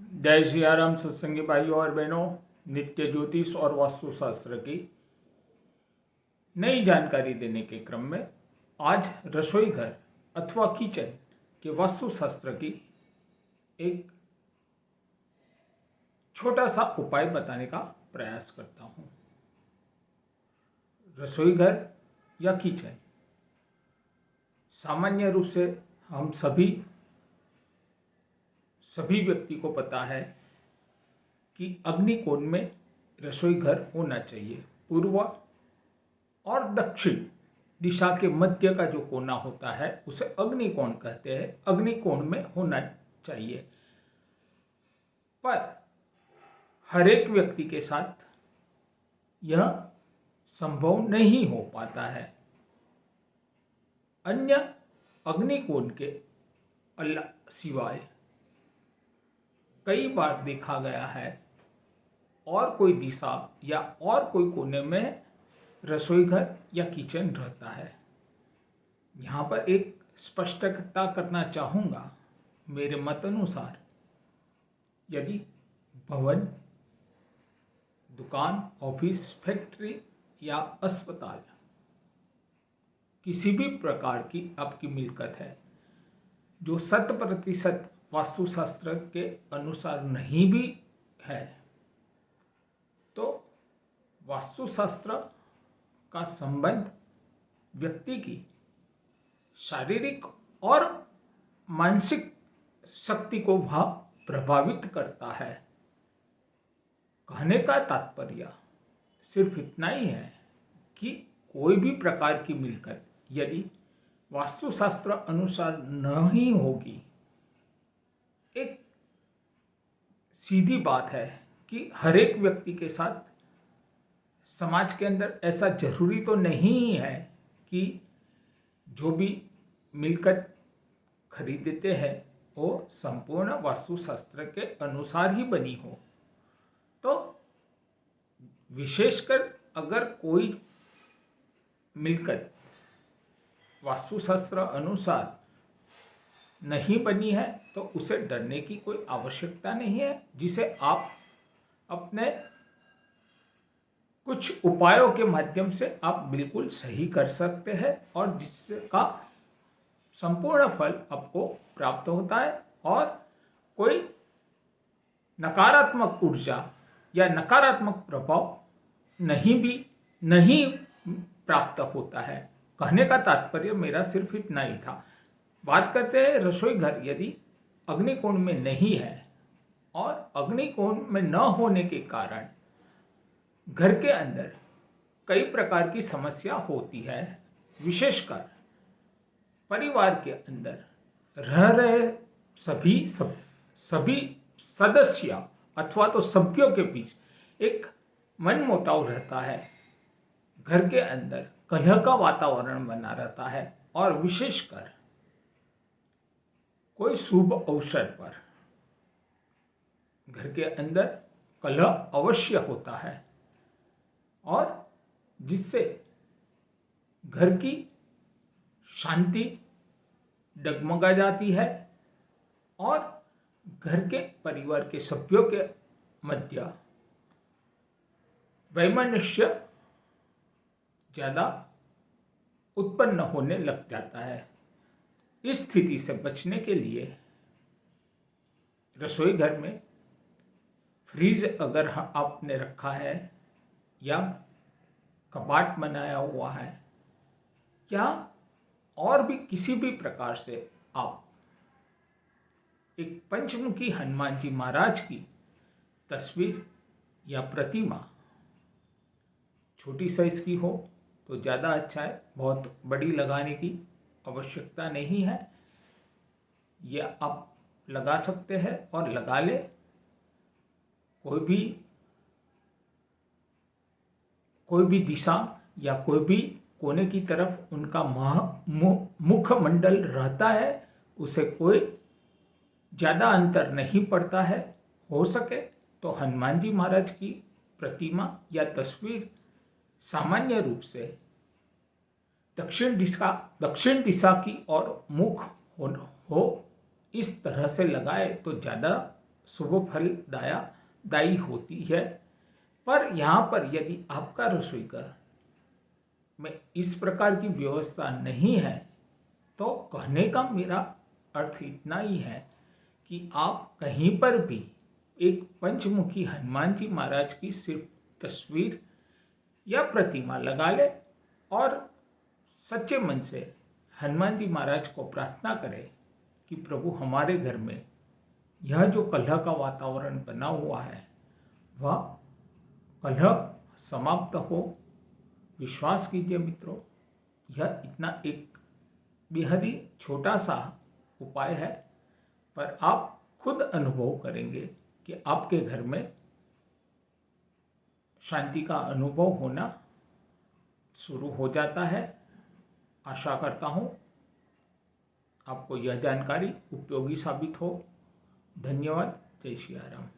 जय सियाराम सत्संगी भाइयों और बहनों। नित्य ज्योतिष और वास्तुशास्त्र की नई जानकारी देने के क्रम में आज रसोई घर अथवा किचन के वास्तुशास्त्र की एक छोटा सा उपाय बताने का प्रयास करता हूँ। रसोई घर या किचन सामान्य रूप से हम सभी व्यक्ति को पता है कि अग्निकोण में रसोई घर होना चाहिए। पूर्व और दक्षिण दिशा के मध्य का जो कोना होता है उसे अग्निकोण कहते हैं। अग्निकोण में होना चाहिए, पर हर एक व्यक्ति के साथ यह संभव नहीं हो पाता है। अन्य अग्निकोण के सिवाय कई बार देखा गया है और कोई दिशा या और कोई कोने में रसोई घर या किचन रहता है। यहाँ पर एक स्पष्टता करना चाहूँगा। मेरे मत अनुसार यदि भवन, दुकान, ऑफिस, फैक्ट्री या अस्पताल किसी भी प्रकार की आपकी मिलकत है जो 100% वास्तुशास्त्र के अनुसार नहीं भी है, तो वास्तुशास्त्र का संबंध व्यक्ति की शारीरिक और मानसिक शक्ति को प्रभावित करता है। कहने का तात्पर्य सिर्फ इतना ही है कि कोई भी प्रकार की मिलकत यदि वास्तुशास्त्र अनुसार नहीं होगी, एक सीधी बात है कि हर एक व्यक्ति के साथ समाज के अंदर ऐसा जरूरी तो नहीं है कि जो भी मिलकत खरीदते हैं वो संपूर्ण वास्तुशास्त्र के अनुसार ही बनी हो। तो विशेषकर अगर कोई मिलकत वास्तुशास्त्र अनुसार नहीं बनी है तो उसे डरने की कोई आवश्यकता नहीं है, जिसे आप अपने कुछ उपायों के माध्यम से आप बिल्कुल सही कर सकते हैं और जिसका संपूर्ण फल आपको प्राप्त होता है और कोई नकारात्मक ऊर्जा या नकारात्मक प्रभाव नहीं प्राप्त होता है। कहने का तात्पर्य मेरा सिर्फ इतना ही था। बात करते हैं रसोई घर यदि अग्निकोण में नहीं है और अग्निकोण में न होने के कारण घर के अंदर कई प्रकार की समस्या होती है। विशेषकर परिवार के अंदर रह रहे सभी सदस्य अथवा तो सभ्यों के बीच एक मनमुटाव रहता है। घर के अंदर कलह का वातावरण बना रहता है और विशेषकर कोई शुभ अवसर पर घर के अंदर कलह अवश्य होता है और जिससे घर की शांति डगमगा जाती है और घर के परिवार के सभ्यों के मध्य वैमनस्य ज़्यादा उत्पन्न होने लग जाता है। इस स्थिति से बचने के लिए रसोई घर में फ्रीज अगर आपने रखा है या कबाड़ बनाया हुआ है या और भी किसी भी प्रकार से आप एक पंचमुखी हनुमान जी महाराज की तस्वीर या प्रतिमा छोटी साइज की हो तो ज़्यादा अच्छा है। बहुत बड़ी लगाने की आवश्यकता नहीं है, यह आप लगा सकते हैं और लगा ले। कोई भी दिशा या कोई भी कोने की तरफ उनका मुखमंडल रहता है, उसे कोई ज़्यादा अंतर नहीं पड़ता है। हो सके तो हनुमान जी महाराज की प्रतिमा या तस्वीर सामान्य रूप से दक्षिण दिशा की ओर मुख हो इस तरह से लगाए तो ज़्यादा शुभ फलदायी होती है। पर यहाँ पर यदि आपका रसोई घर में इस प्रकार की व्यवस्था नहीं है तो कहने का मेरा अर्थ इतना ही है कि आप कहीं पर भी एक पंचमुखी हनुमान जी महाराज की सिर्फ तस्वीर या प्रतिमा लगा ले और सच्चे मन से हनुमान जी महाराज को प्रार्थना करें कि प्रभु हमारे घर में यह जो कलह का वातावरण बना हुआ है वह कलह समाप्त हो। विश्वास कीजिए मित्रों, यह इतना एक बेहद ही छोटा सा उपाय है, पर आप खुद अनुभव करेंगे कि आपके घर में शांति का अनुभव होना शुरू हो जाता है। आशा करता हूँ आपको यह जानकारी उपयोगी साबित हो। धन्यवाद। जय श्री राम।